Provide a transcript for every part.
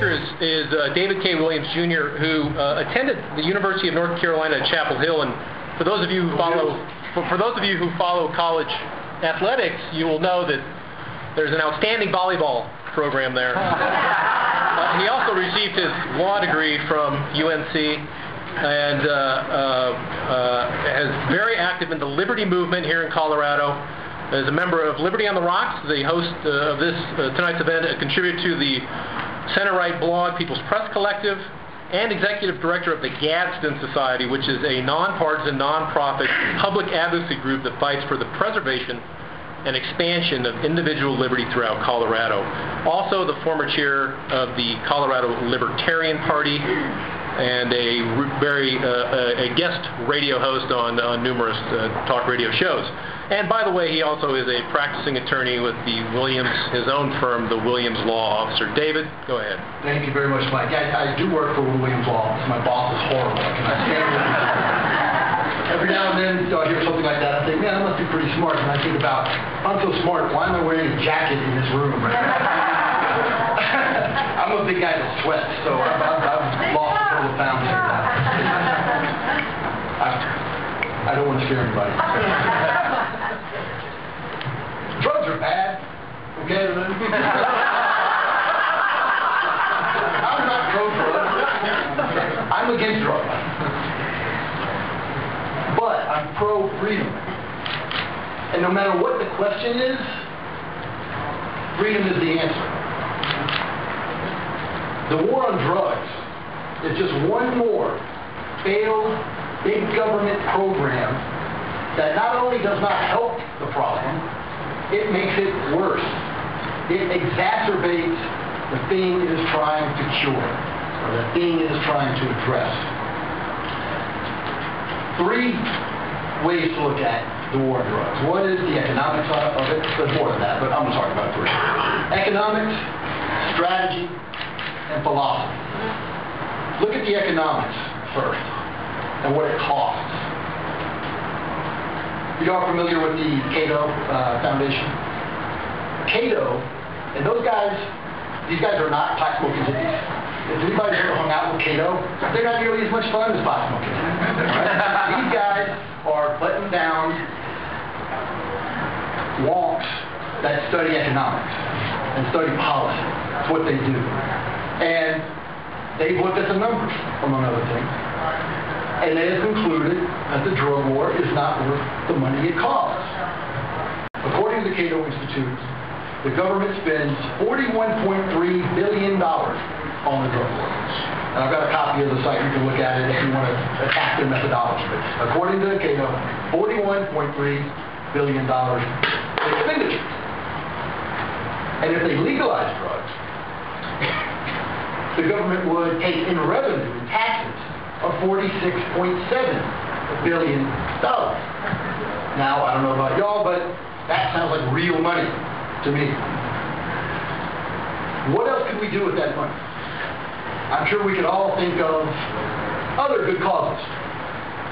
speaker is David K. Williams, Jr., who attended the University of North Carolina at Chapel Hill. And for those of you who follow college athletics, you will know that there's an outstanding volleyball program there. He also received his law degree from UNC and is very active in the Liberty movement here in Colorado. As a member of Liberty on the Rocks, the host of this tonight's event, a contributor to the center-right blog People's Press Collective, and executive director of the Gadsden Society, which is a nonpartisan, nonprofit public advocacy group that fights for the preservation and expansion of individual liberty throughout Colorado. Also the former chair of the Colorado Libertarian Party and a guest radio host on numerous talk radio shows. And by the way, he also is a practicing attorney with his own firm, the Williams Law Officer. David, go ahead. Thank you very much, Mike. I do work for the Williams Law Office. My boss is horrible. Can I stand with him? Every now and then I hear something like that. I think, man, I must be pretty smart. And I think about, I'm so smart. Why am I wearing a jacket in this room right now? I'm a big guy that sweats, so I've lost a couple of pounds here now. I don't want to scare anybody. Drugs are bad, okay? I'm not pro-drug. I'm against drugs. But I'm pro-freedom. And no matter what the question is, freedom is the answer. The war on drugs is just one more failed big government program that not only does not help the problem, it makes it worse. It exacerbates the thing it is trying to cure, or the thing it is trying to address. Three ways to look at the war on drugs. One is the economics of it. There's more than that, but I'm going to talk about three. Economics, strategy, and philosophy. Look at the economics first and what it costs. You all familiar with the Cato Foundation? Cato, and these guys are not pot smoking hippies. If anybody's ever hung out with Cato, they're not nearly as much fun as pot smoking. Right? These guys are buttoned down wonks that study economics and study policy. That's what they do. And they've looked at the numbers, among other things. And they have concluded that the drug war is not worth the money it costs. According to the Cato Institute, the government spends $41.3 billion on the drug war. And I've got a copy of the site. You can look at it if you want to attack their methodology. But according to the Cato, $41.3 billion expenditure. And if they legalize drugs, the government would take in revenue and taxes of $46.7 billion. Now, I don't know about y'all, but that sounds like real money to me. What else could we do with that money? I'm sure we could all think of other good causes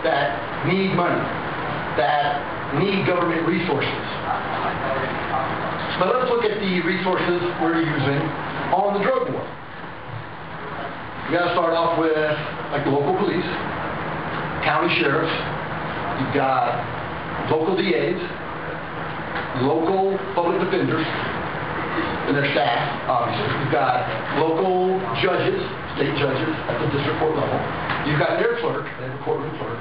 that need money, that need government resources. But let's look at the resources we're using on the drug war. You got to start off with like the local police, county sheriffs, you've got local DAs, local public defenders and their staff, obviously. You've got local judges, state judges at the district court level. You've got their clerk, they have a courtroom clerk.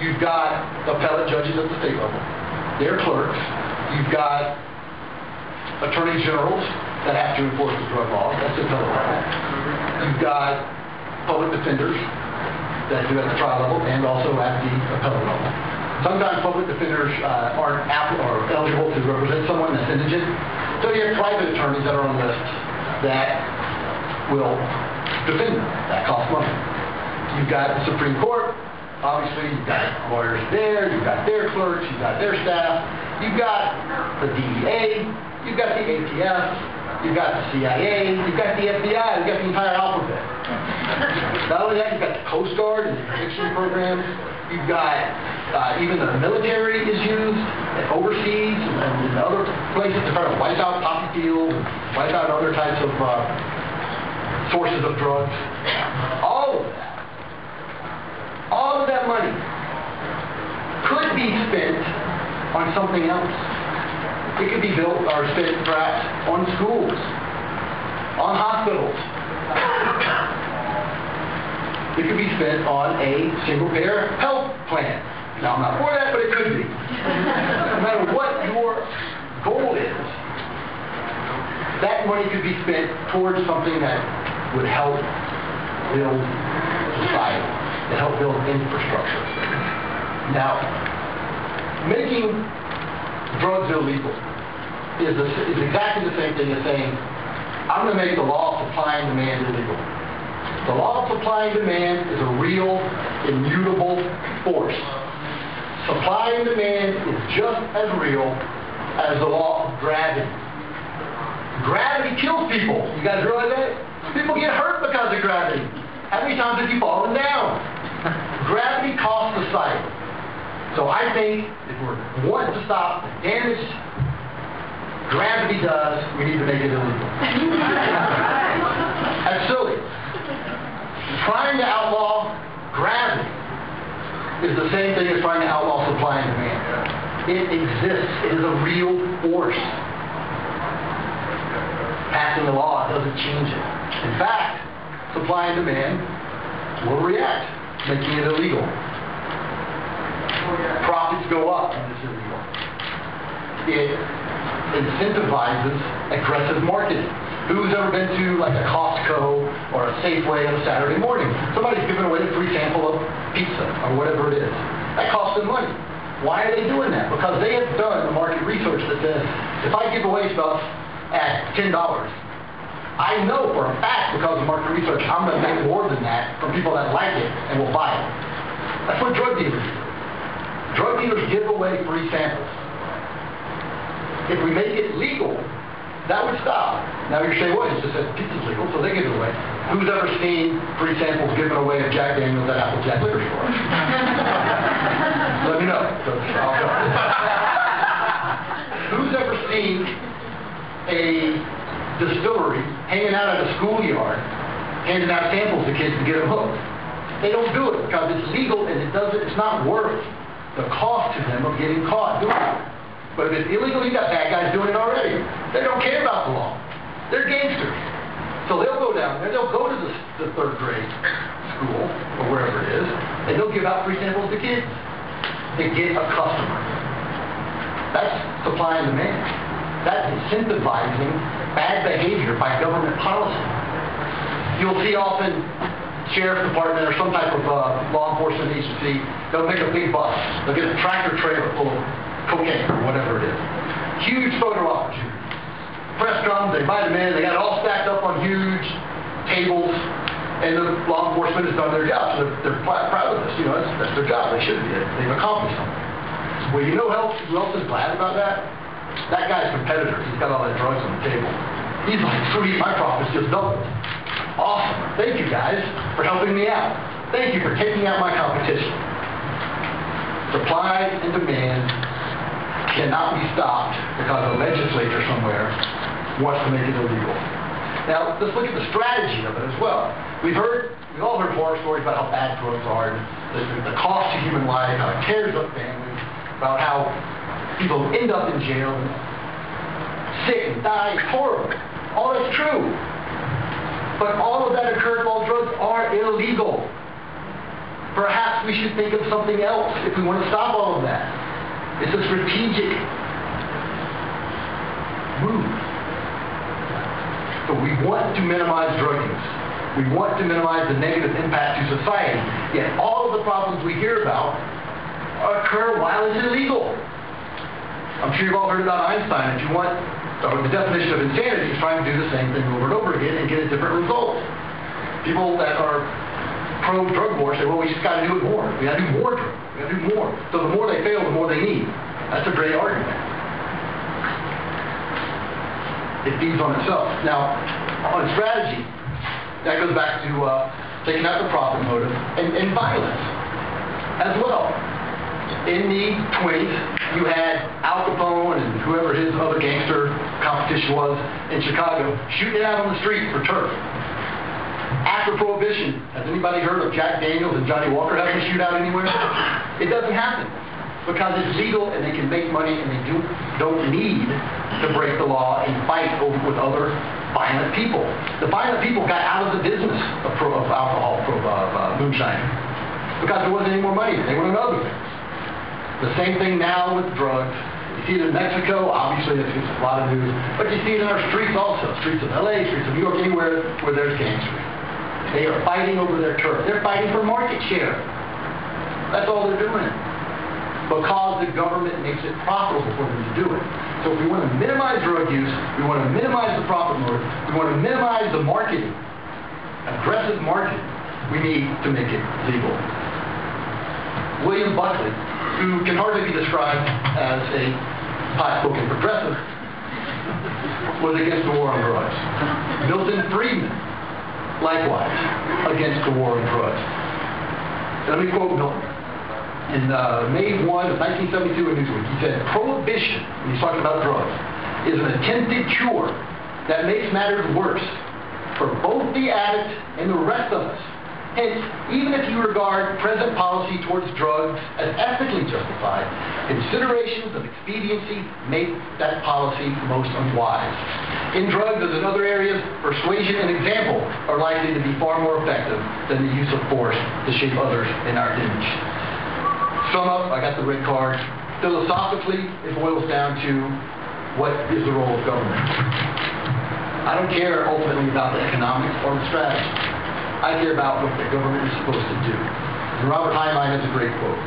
You've got appellate judges at the state level, their clerks. You've got attorney generals that have to enforce the drug laws, that's the appellate level. You've got public defenders that do at the trial level and also at the appellate level. Sometimes public defenders aren't eligible to represent someone that's indigent. So you have private attorneys that are on lists that will defend them. That costs money. You've got the Supreme Court. Obviously, you've got lawyers there. You've got their clerks. You've got their staff. You've got the DEA. You've got the ATF. You've got the CIA. You've got the FBI. You've got the entire alphabet. Not only that, you've got the Coast Guard and the interdiction programs. You've got even the military is used overseas and in other places to try to wipe out poppy fields, wipe out other types of sources of drugs. All of that money could be spent on something else. It could be built or spent perhaps on schools, on hospitals. It could be spent on a single-payer health plan. Now, I'm not for that, but it could be. No matter what your goal is, that money could be spent towards something that would help build society, to help build infrastructure. Now, making drugs illegal is exactly the same thing as saying, I'm going to make the law of supply and demand illegal. The law of supply and demand is a real, immutable force. Supply and demand is just as real as the law of gravity. Gravity kills people. You guys realize that? People get hurt because of gravity. How many times have you fallen down? Gravity costs society. So I think if we're wanting to stop the damage gravity does, we need to make it illegal. That's silly. Trying to outlaw gravity is the same thing as trying to outlaw supply and demand. It exists. It is a real force. Passing a law doesn't change it. In fact, supply and demand will react, making it illegal. Profits go up when it's illegal. It incentivizes aggressive marketing. Who's ever been to like a Costco or a Safeway on a Saturday morning? Somebody's giving away a free sample of pizza or whatever it is. That costs them money. Why are they doing that? Because they have done the market research that says, if I give away stuff at $10, I know for a fact because of market research, I'm going to make more than that from people that like it and will buy it. That's what drug dealers do. Drug dealers give away free samples. If we make it legal, that would stop. Now you're saying, what? It's just that pizza's legal, so they give it away. Who's ever seen free samples given away of Jack Daniels at Applejack liquor store? Let me know. I'll go. Who's ever seen a distillery hanging out at a schoolyard, handing out samples to kids to get them hooked? They don't do it because it's legal and it's not worth the cost to them of getting caught doing it. But if it's illegal, you got bad guys doing it already. They don't care about the law. They're gangsters. So they'll go down there, they'll go to the third grade school, or wherever it is, and they'll give out free samples to kids to get a customer. That's supply and demand. That's incentivizing bad behavior by government policy. You'll see often sheriff's department or some type of law enforcement agency, they'll make a big bus. They'll get a tractor trailer full of cocaine or whatever it is. Huge photo opportunity. Press comes, they invite them in, they got it all stacked up on huge tables, and the law enforcement has done their job. So they're proud of this. You know, that's their job. They should be. They've accomplished something. Well, you know who else is glad about that? That guy's competitor. He's got all that drugs on the table. He's like, sweet, my profits just doubled. Awesome. Thank you guys for helping me out. Thank you for taking out my competition. Supply and demand cannot be stopped because the legislature somewhere wants to make it illegal. Now, let's look at the strategy of it as well. We've all heard horror stories about how bad drugs are, the cost to human life, how it tears up families, about how people end up in jail, sick and die. It's horrible. All that's true. But all of that occurs while drugs are illegal. Perhaps we should think of something else if we want to stop all of that. It's a strategic move. So we want to minimize drug use. We want to minimize the negative impact to society. Yet all of the problems we hear about occur while it's illegal. I'm sure you've all heard about Einstein. If you want, the definition of insanity is trying to do the same thing over and over again and get a different result. People that are pro-drug war say, well, we just got to do it more. We got to do more drugs. We got to do more. So the more they fail, the more they need. That's a great argument. It feeds on itself. Now, on strategy, that goes back to taking out the profit motive and violence as well. In the 20s, you had Al Capone and whoever his other gangster competition was in Chicago shooting it out on the street for turf. after Prohibition, has anybody heard of Jack Daniels and Johnny Walker having a shootout anywhere? It doesn't happen because it's legal and they can make money and they don't need to break the law and fight with other violent people. The violent people got out of the business of alcohol, moonshine, because there wasn't any more money. They wanted other things. The same thing now with drugs. You see it in Mexico, obviously it's a lot of news, but you see it in our streets also. Streets of LA, streets of New York, anywhere where there's gangsters. They are fighting over their turf. They're fighting for market share. That's all they're doing. Because the government makes it profitable for them to do it. So if we want to minimize drug use, we want to minimize the profit motive, we want to minimize the marketing, aggressive marketing, we need to make it legal. William Buckley, who can hardly be described as a hot-spoken progressive, was against the war on drugs. Milton Friedman, likewise, against the war on drugs. Let me quote Milton. In May 1 of 1972 in Newsweek, he said, "Prohibition," when he's talking about drugs, "is an attempted cure that makes matters worse for both the addict and the rest of us. Hence, even if you regard present policy towards drugs as ethically justified, considerations of expediency make that policy most unwise. In drugs, as in other areas, persuasion and example are likely to be far more effective than the use of force to shape others in our image." Sum up, I got the red card. Philosophically, it boils down to what is the role of government. I don't care ultimately about the economics or the strategy. I care about what the government is supposed to do. And Robert Heinlein has a great quote.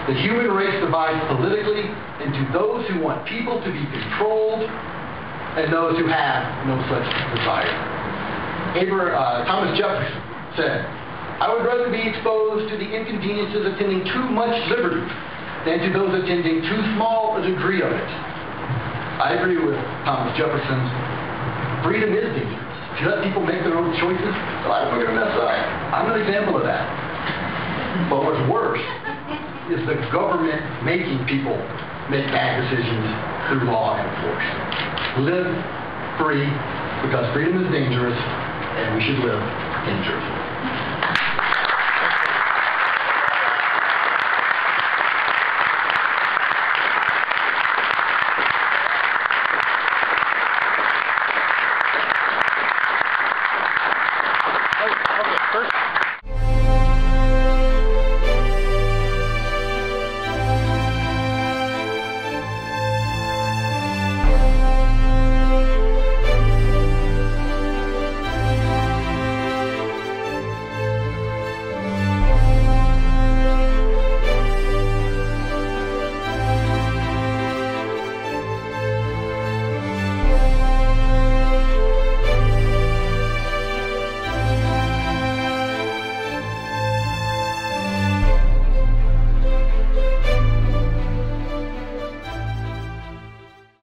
"The human race divides politically into those who want people to be controlled and those who have no such desire." Thomas Jefferson said, "I would rather be exposed to the inconveniences attending too much liberty than to those attending too small a degree of it." I agree with Thomas Jefferson's freedom is dangerous. If you let people make their own choices, a lot of them are going to mess up. I'm an example of that. But what's worse is the government making people make bad decisions through law and force. Live free, because freedom is dangerous, and we should live dangerously. Okay, first.